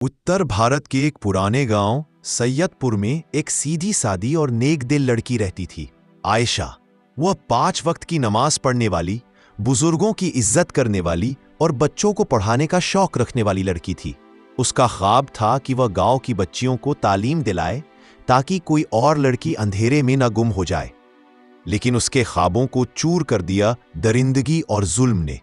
उत्तर भारत के एक पुराने गांव सैयदपुर में एक सीधी सादी और नेक दिल लड़की रहती थी, आयशा। वह 5 वक्त की नमाज पढ़ने वाली, बुजुर्गों की इज्जत करने वाली और बच्चों को पढ़ाने का शौक रखने वाली लड़की थी। उसका ख्वाब था कि वह गांव की बच्चियों को तालीम दिलाए ताकि कोई और लड़की अंधेरे में न गुम हो जाए। लेकिन उसके ख्वाबों को चूर कर दिया दरिंदगी और जुल्म ने।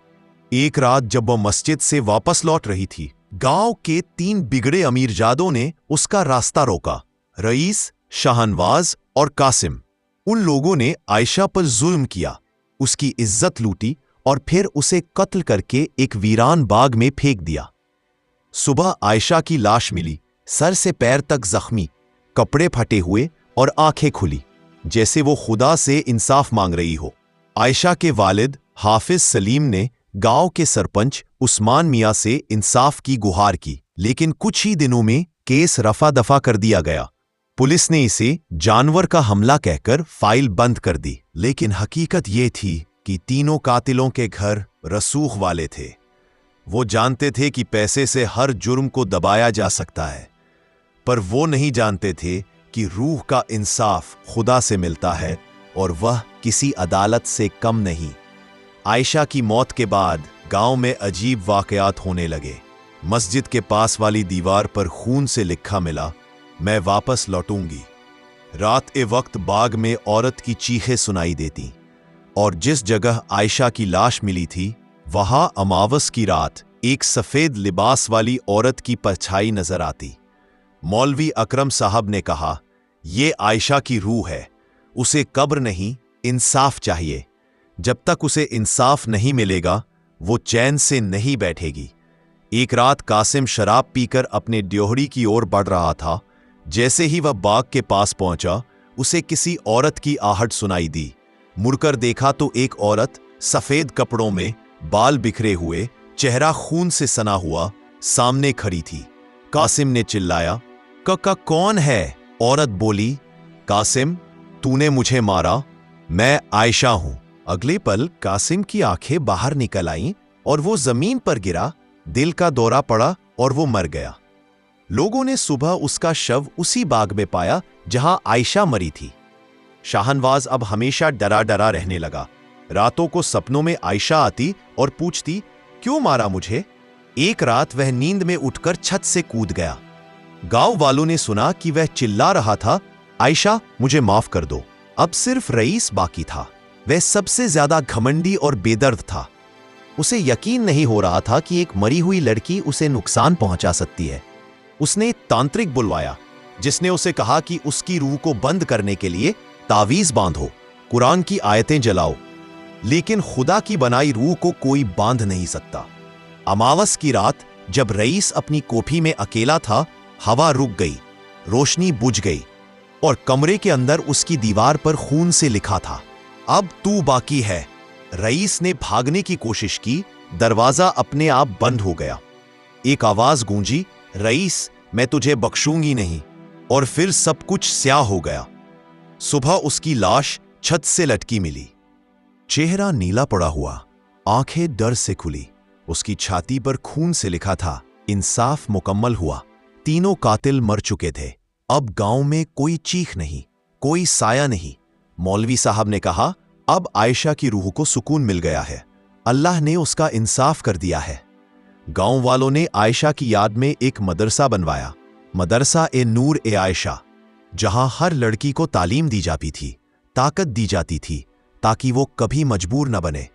एक रात जब वह मस्जिद से वापस लौट रही थी, गांव के 3 बिगड़े अमीरजादों ने उसका रास्ता रोका। रईस, शाहनवाज और कासिम। उन लोगों ने आयशा पर जुल्म किया, उसकी इज्जत लूटी और फिर उसे कत्ल करके एक वीरान बाग में फेंक दिया। सुबह आयशा की लाश मिली, सर से पैर तक जख्मी, कपड़े फटे हुए और आंखें खुली, जैसे वो खुदा से इंसाफ मांग रही हो। आयशा के वालिद हाफिज सलीम ने गांव के सरपंच उस्मान मियां से इंसाफ की गुहार की, लेकिन कुछ ही दिनों में केस रफा दफा कर दिया गया। पुलिस ने इसे जानवर का हमला कहकर फाइल बंद कर दी। लेकिन हकीकत ये थी कि तीनों कातिलों के घर रसूख वाले थे। वो जानते थे कि पैसे से हर जुर्म को दबाया जा सकता है, पर वो नहीं जानते थे कि रूह का इंसाफ खुदा से मिलता है और वह किसी अदालत से कम नहीं। आयशा की मौत के बाद गांव में अजीब वाकयात होने लगे। मस्जिद के पास वाली दीवार पर खून से लिखा मिला, मैं वापस लौटूंगी। रात के वक्त बाग में औरत की चीखें सुनाई देती, और जिस जगह आयशा की लाश मिली थी वहां अमावस की रात एक सफेद लिबास वाली औरत की परछाई नजर आती। मौलवी अकरम साहब ने कहा, यह आयशा की रूह है, उसे कब्र नहीं इंसाफ चाहिए। जब तक उसे इंसाफ नहीं मिलेगा वो चैन से नहीं बैठेगी। एक रात कासिम शराब पीकर अपने ड्योहरी की ओर बढ़ रहा था। जैसे ही वह बाग के पास पहुंचा, उसे किसी औरत की आहट सुनाई दी। मुड़कर देखा तो एक औरत सफेद कपड़ों में, बाल बिखरे हुए, चेहरा खून से सना हुआ, सामने खड़ी थी। कासिम ने चिल्लाया, कक्का कौन है? औरत बोली, कासिम, तूने मुझे मारा, मैं आयशा हूं। अगले पल कासिम की आंखें बाहर निकल आईं और वो जमीन पर गिरा, दिल का दौरा पड़ा और वो मर गया। लोगों ने सुबह उसका शव उसी बाग में पाया जहां आयशा मरी थी। शाहनवाज अब हमेशा डरा डरा रहने लगा। रातों को सपनों में आयशा आती और पूछती, क्यों मारा मुझे? एक रात वह नींद में उठकर छत से कूद गया। गांव वालों ने सुना कि वह चिल्ला रहा था, आयशा मुझे माफ कर दो। अब सिर्फ रईस बाकी था। वह सबसे ज्यादा घमंडी और बेदर्द था। उसे यकीन नहीं हो रहा था कि एक मरी हुई लड़की उसे नुकसान पहुंचा सकती है। उसने तांत्रिक बुलवाया, जिसने उसे कहा कि उसकी रूह को बंद करने के लिए तावीज बांधो, कुरान की आयतें जलाओ। लेकिन खुदा की बनाई रूह को कोई बांध नहीं सकता। अमावस की रात जब रईस अपनी कोठी में अकेला था, हवा रुक गई, रोशनी बुझ गई और कमरे के अंदर उसकी दीवार पर खून से लिखा था, अब तू बाकी है। रईस ने भागने की कोशिश की, दरवाजा अपने आप बंद हो गया। एक आवाज गूंजी, रईस मैं तुझे बख्शूंगी नहीं, और फिर सब कुछ स्याह हो गया। सुबह उसकी लाश छत से लटकी मिली, चेहरा नीला पड़ा हुआ, आंखें डर से खुली। उसकी छाती पर खून से लिखा था, इंसाफ मुकम्मल हुआ। तीनों कातिल मर चुके थे। अब गांव में कोई चीख नहीं, कोई साया नहीं। मौलवी साहब ने कहा, अब आयशा की रूह को सुकून मिल गया है, अल्लाह ने उसका इंसाफ कर दिया है। गांव वालों ने आयशा की याद में एक मदरसा बनवाया, मदरसा ए नूर ए आयशा, जहां हर लड़की को तालीम दी जाती थी, ताकत दी जाती थी, ताकि वो कभी मजबूर न बने।